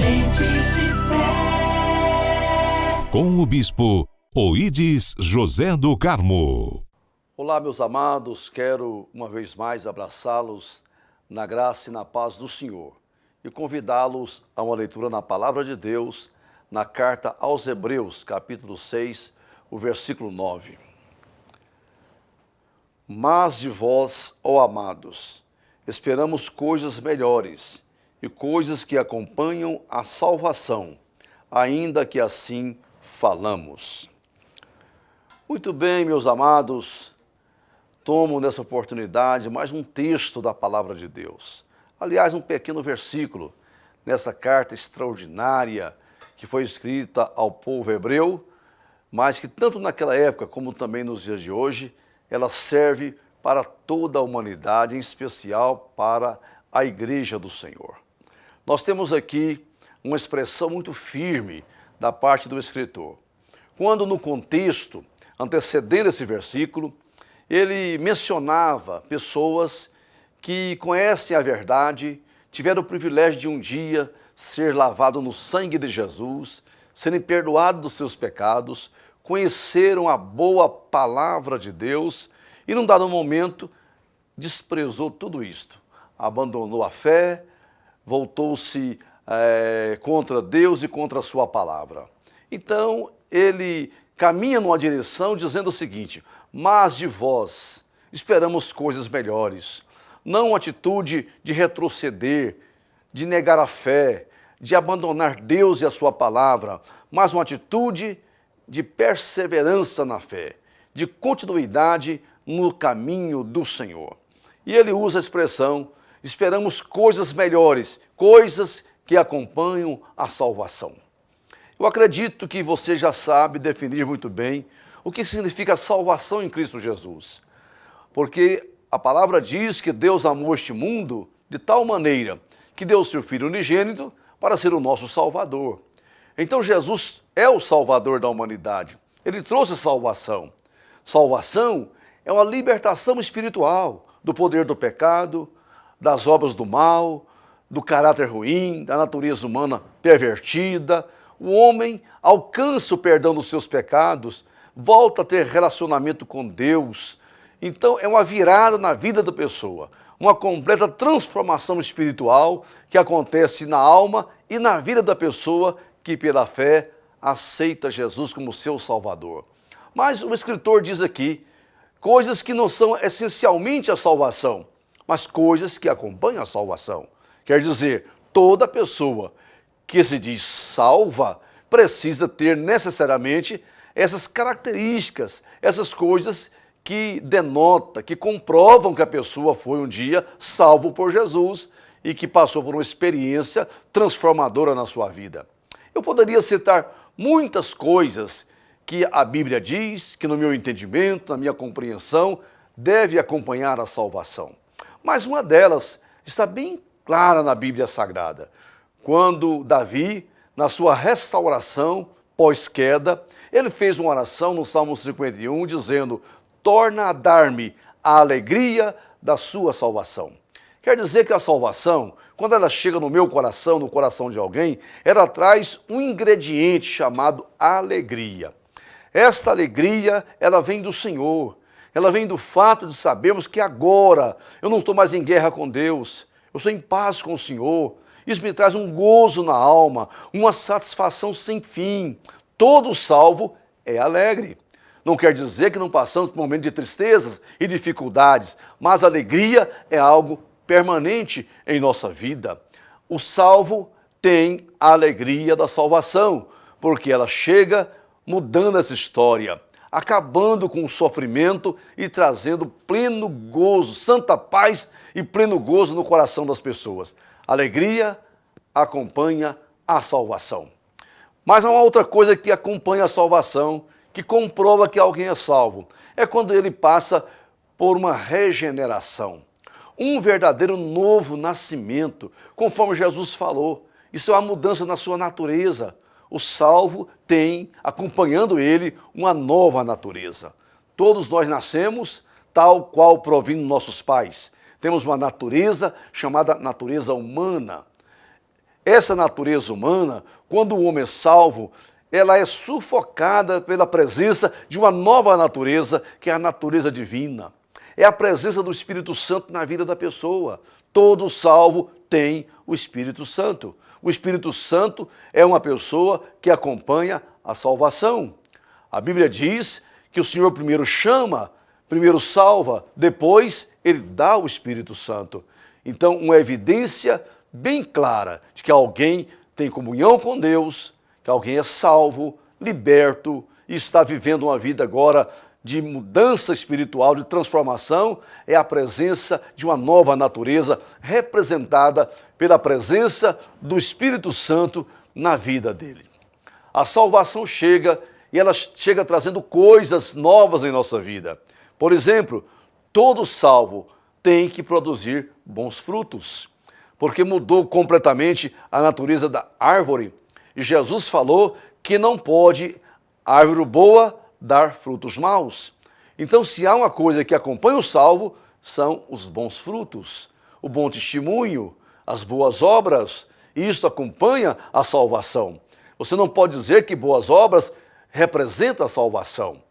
Sementes de Fé. Com o Bispo Oídes José do Carmo. Olá, meus amados, quero uma vez mais abraçá-los na graça e na paz do Senhor e convidá-los a uma leitura na Palavra de Deus, na carta aos Hebreus, capítulo 6, o versículo 9. Mas de vós, ó amados, esperamos coisas melhores e coisas que acompanham a salvação, ainda que assim falamos. Muito bem, meus amados, tomo nessa oportunidade mais um texto da Palavra de Deus. Aliás, um pequeno versículo nessa carta extraordinária que foi escrita ao povo hebreu, mas que tanto naquela época como também nos dias de hoje, ela serve para toda a humanidade, em especial para a Igreja do Senhor. Nós temos aqui uma expressão muito firme da parte do escritor. Quando no contexto antecedendo esse versículo, ele mencionava pessoas que conhecem a verdade, tiveram o privilégio de um dia ser lavado no sangue de Jesus, serem perdoados dos seus pecados, conheceram a boa palavra de Deus e, num dado momento, desprezou tudo isto. Abandonou a fé, voltou-se contra Deus e contra a sua palavra. Então, ele caminha numa direção dizendo o seguinte: mas de vós esperamos coisas melhores. Não uma atitude de retroceder, de negar a fé, de abandonar Deus e a sua palavra, mas uma atitude de perseverança na fé, de continuidade no caminho do Senhor. E ele usa a expressão: esperamos coisas melhores, coisas que acompanham a salvação. Eu acredito que você já sabe definir muito bem o que significa salvação em Cristo Jesus. Porque a palavra diz que Deus amou este mundo de tal maneira que deu o seu Filho unigênito para ser o nosso Salvador. Então Jesus é o Salvador da humanidade. Ele trouxe salvação. Salvação é uma libertação espiritual do poder do pecado, das obras do mal, do caráter ruim, da natureza humana pervertida. O homem alcança o perdão dos seus pecados, volta a ter relacionamento com Deus. Então é uma virada na vida da pessoa, uma completa transformação espiritual que acontece na alma e na vida da pessoa que pela fé aceita Jesus como seu Salvador. Mas o escritor diz aqui coisas que não são essencialmente a salvação, mas coisas que acompanham a salvação. Quer dizer, toda pessoa que se diz salva precisa ter necessariamente essas características, essas coisas que denotam, que comprovam que a pessoa foi um dia salvo por Jesus e que passou por uma experiência transformadora na sua vida. Eu poderia citar muitas coisas que a Bíblia diz, que no meu entendimento, na minha compreensão, deve acompanhar a salvação. Mas uma delas está bem clara na Bíblia Sagrada. Quando Davi, na sua restauração pós-queda, ele fez uma oração no Salmo 51, dizendo: torna a dar-me a alegria da sua salvação. Quer dizer que a salvação, quando ela chega no meu coração, no coração de alguém, ela traz um ingrediente chamado alegria. Esta alegria, ela vem do Senhor. Ela vem do fato de sabermos que agora eu não estou mais em guerra com Deus, eu estou em paz com o Senhor. Isso me traz um gozo na alma, uma satisfação sem fim. Todo salvo é alegre. Não quer dizer que não passamos por momentos de tristezas e dificuldades, mas a alegria é algo permanente em nossa vida. O salvo tem a alegria da salvação, porque ela chega mudando essa história, acabando com o sofrimento e trazendo pleno gozo, santa paz e pleno gozo no coração das pessoas. Alegria acompanha a salvação. Mas há uma outra coisa que acompanha a salvação, que comprova que alguém é salvo. É quando ele passa por uma regeneração. Um verdadeiro novo nascimento, conforme Jesus falou. Isso é uma mudança na sua natureza. O salvo tem, acompanhando ele, uma nova natureza. Todos nós nascemos tal qual provindo nossos pais. Temos uma natureza chamada natureza humana. Essa natureza humana, quando o homem é salvo, ela é sufocada pela presença de uma nova natureza, que é a natureza divina. É a presença do Espírito Santo na vida da pessoa. Todo salvo tem o Espírito Santo. O Espírito Santo é uma pessoa que acompanha a salvação. A Bíblia diz que o Senhor primeiro chama, primeiro salva, depois ele dá o Espírito Santo. Então, uma evidência bem clara de que alguém tem comunhão com Deus, que alguém é salvo, liberto e está vivendo uma vida agora de mudança espiritual, de transformação, é a presença de uma nova natureza representada pela presença do Espírito Santo na vida dele. A salvação chega e ela chega trazendo coisas novas em nossa vida. Por exemplo, todo salvo tem que produzir bons frutos, porque mudou completamente a natureza da árvore. E Jesus falou que não pode árvore boa dar frutos maus. Então, se há uma coisa que acompanha o salvo, são os bons frutos, o bom testemunho, as boas obras. Isso acompanha a salvação. Você não pode dizer que boas obras representam a salvação,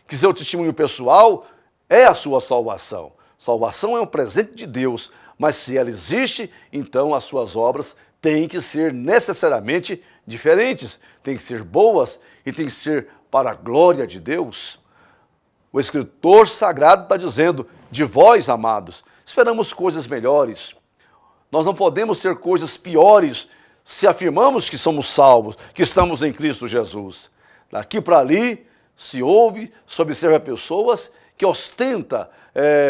que seu testemunho pessoal é a sua salvação. Salvação é um presente de Deus, mas se ela existe, então as suas obras têm que ser necessariamente diferentes, têm que ser boas e têm que ser para a glória de Deus. O escritor sagrado está dizendo, de vós, amados, esperamos coisas melhores. Nós não podemos ter coisas piores se afirmamos que somos salvos, que estamos em Cristo Jesus. Daqui para ali se ouve, se observa pessoas que ostentam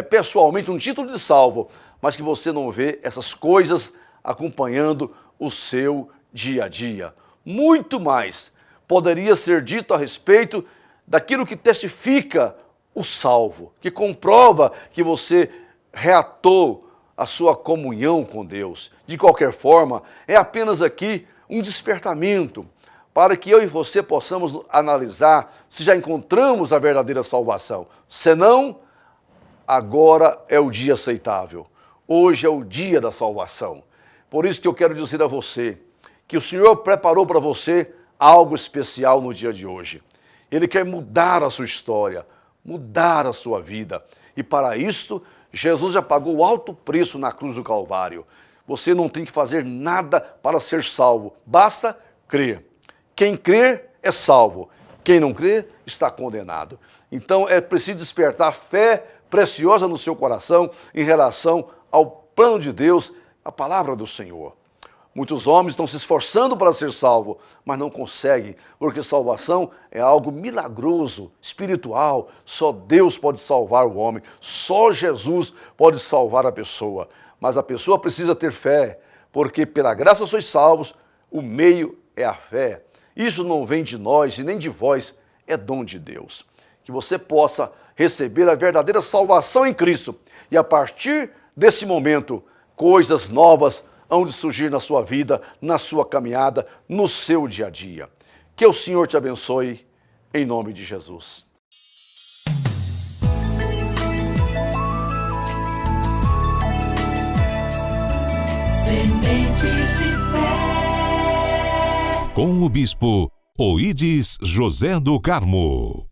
pessoalmente um título de salvo, mas que você não vê essas coisas acompanhando o seu dia a dia. Muito mais poderia ser dito a respeito daquilo que testifica o salvo, que comprova que você reatou a sua comunhão com Deus. De qualquer forma, é apenas aqui um despertamento para que eu e você possamos analisar se já encontramos a verdadeira salvação. Se não, agora é o dia aceitável. Hoje é o dia da salvação. Por isso que eu quero dizer a você que o Senhor preparou para você algo especial no dia de hoje. Ele quer mudar a sua história, mudar a sua vida. E para isto, Jesus já pagou alto preço na cruz do Calvário. Você não tem que fazer nada para ser salvo, basta crer. Quem crer é salvo, quem não crer está condenado. Então é preciso despertar fé preciosa no seu coração em relação ao plano de Deus, a palavra do Senhor. Muitos homens estão se esforçando para ser salvos, mas não conseguem, porque salvação é algo milagroso, espiritual. Só Deus pode salvar o homem, só Jesus pode salvar a pessoa. Mas a pessoa precisa ter fé, porque pela graça sois salvos, o meio é a fé. Isso não vem de nós e nem de vós, é dom de Deus. Que você possa receber a verdadeira salvação em Cristo e a partir desse momento, coisas novas hão de surgir na sua vida, na sua caminhada, no seu dia a dia. Que o Senhor te abençoe, em nome de Jesus. Sementes de fé. Com o bispo Oídes José do Carmo.